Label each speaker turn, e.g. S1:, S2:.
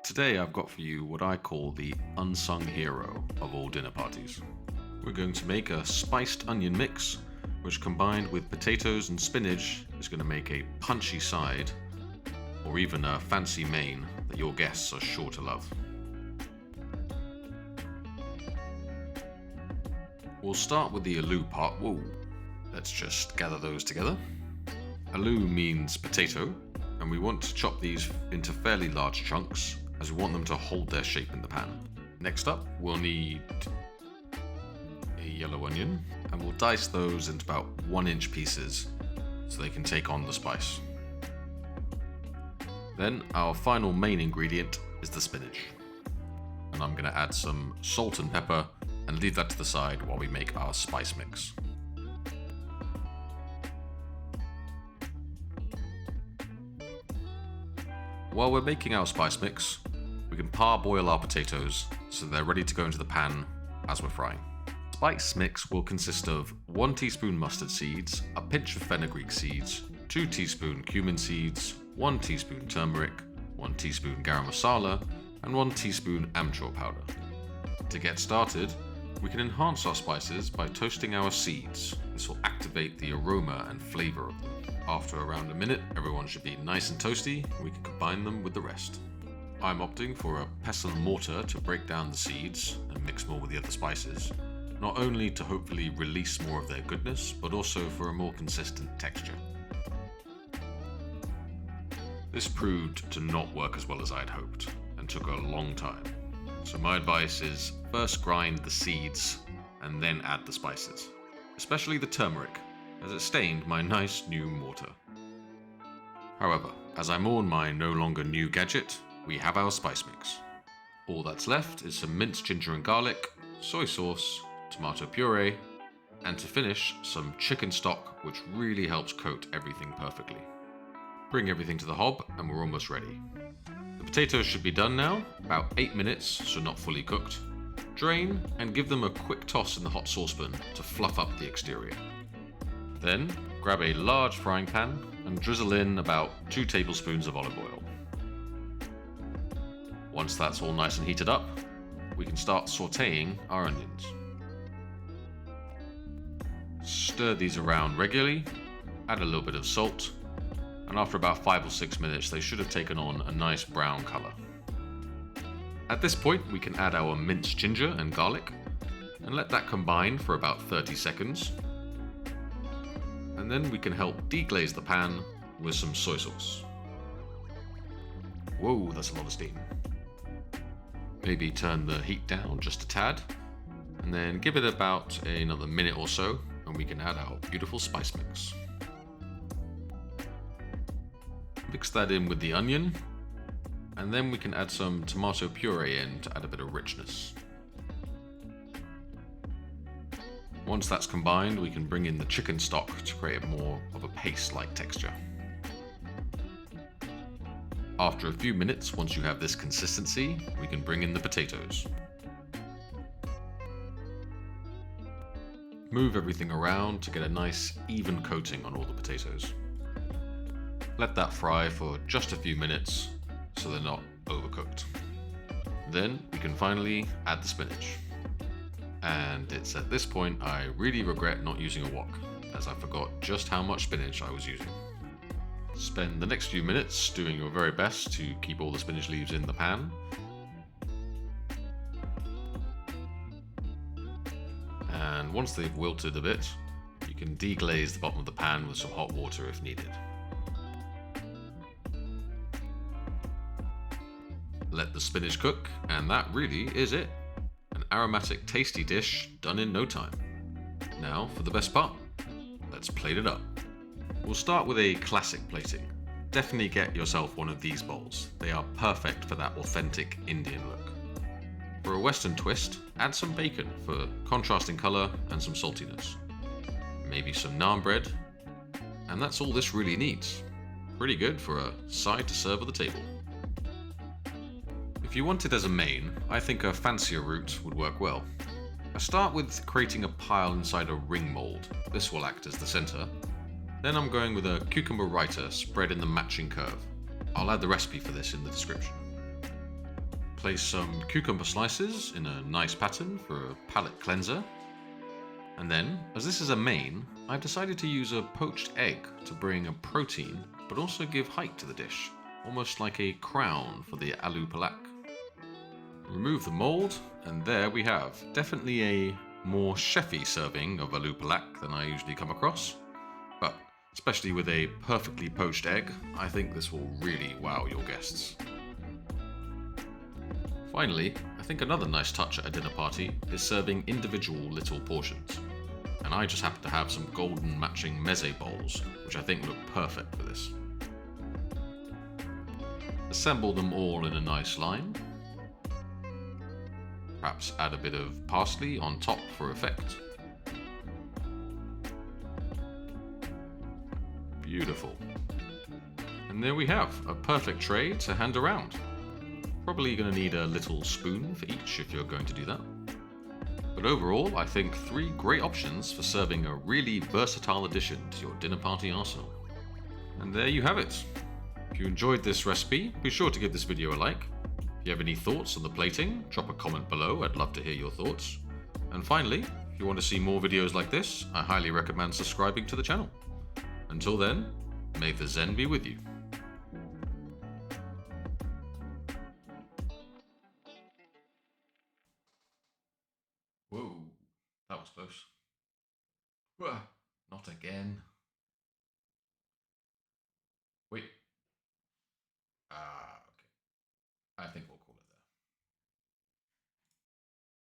S1: Today I've got for you what I call the unsung hero of all dinner parties. We're going to make a spiced onion mix, which combined with potatoes and spinach is going to make a punchy side, or even a fancy main that your guests are sure to love. We'll start with the aloo part. Whoa, let's just gather those together. Aloo means potato, and we want to chop these into fairly large chunks as we want them to hold their shape in the pan. Next up, we'll need a yellow onion, and we'll dice those into about 1-inch pieces so they can take on the spice. Then our final main ingredient is the spinach, and I'm going to add some salt and pepper and leave that to the side while we make our spice mix. While we're making our spice mix, we can parboil our potatoes so they're ready to go into the pan as we're frying. Spice mix will consist of 1 teaspoon mustard seeds, a pinch of fenugreek seeds, 2 teaspoon cumin seeds, 1 teaspoon turmeric, 1 teaspoon garam masala, and 1 teaspoon Amchoor powder. To get started, we can enhance our spices by toasting our seeds. This will activate the aroma and flavour of them. After around a minute, everyone should be nice and toasty, and we can combine them with the rest. I'm opting for a pestle and mortar to break down the seeds and mix more with the other spices, not only to hopefully release more of their goodness, but also for a more consistent texture. This proved to not work as well as I'd hoped, and took a long time. So my advice is first grind the seeds and then add the spices, especially the turmeric, as it stained my nice new mortar. However, as I mourn my no longer new gadget, we have our spice mix. All that's left is some minced ginger and garlic, soy sauce, tomato puree, and to finish, some chicken stock, which really helps coat everything perfectly. Bring everything to the hob and we're almost ready. The potatoes should be done now, about 8 minutes, so not fully cooked. Drain and give them a quick toss in the hot saucepan to fluff up the exterior. Then, grab a large frying pan and drizzle in about 2 tablespoons of olive oil. Once that's all nice and heated up, we can start sauteing our onions. Stir these around regularly, add a little bit of salt, and after about 5 or 6 minutes they should have taken on a nice brown colour. At this point we can add our minced ginger and garlic and let that combine for about 30 seconds. And then we can help deglaze the pan with some soy sauce. Whoa, that's a lot of steam. Maybe turn the heat down just a tad, and then give it about another minute or so, and we can add our beautiful spice mix. Mix that in with the onion, and then we can add some tomato puree in to add a bit of richness. Once that's combined, we can bring in the chicken stock to create more of a paste-like texture. After a few minutes, once you have this consistency, we can bring in the potatoes. Move everything around to get a nice, even coating on all the potatoes. Let that fry for just a few minutes so they're not overcooked. Then we can finally add the spinach. And it's at this point I really regret not using a wok, as I forgot just how much spinach I was using. Spend the next few minutes doing your very best to keep all the spinach leaves in the pan. And once they've wilted a bit, you can deglaze the bottom of the pan with some hot water if needed. Let the spinach cook, and that really is it. An aromatic, tasty dish done in no time. Now for the best part. Let's plate it up. We'll start with a classic plating. Definitely get yourself one of these bowls. They are perfect for that authentic Indian look. For a Western twist, add some bacon for contrasting colour and some saltiness. Maybe some naan bread, and that's all this really needs. Pretty good for a side to serve at the table. If you want it as a main, I think a fancier route would work well. I start with creating a pile inside a ring mould. This will act as the centre. Then I'm going with a cucumber writer spread in the matching curve. I'll add the recipe for this in the description. place some cucumber slices in a nice pattern for a palate cleanser. And then, as this is a main, I've decided to use a poached egg to bring a protein, but also give height to the dish, almost like a crown for the Aloo Palak. Remove the mould, and there we have definitely a more chefy serving of Aloo Palak than I usually come across. But especially with a perfectly poached egg, I think this will really wow your guests. Finally, I think another nice touch at a dinner party is serving individual little portions. And I just happen to have some golden matching meze bowls, which I think look perfect for this. Assemble them all in a nice line. Perhaps add a bit of parsley on top for effect. Beautiful. And there we have a perfect tray to hand around. Probably going to need a little spoon for each if you're going to do that. But overall, I think 3 great options for serving a really versatile addition to your dinner party arsenal. And there you have it. If you enjoyed this recipe, be sure to give this video a like. If you have any thoughts on the plating, drop a comment below, I'd love to hear your thoughts. And finally, if you want to see more videos like this, I highly recommend subscribing to the channel. Until then, may the Zen be with you. Whoa, that was close. Whoa, not again. Wait. Okay. I think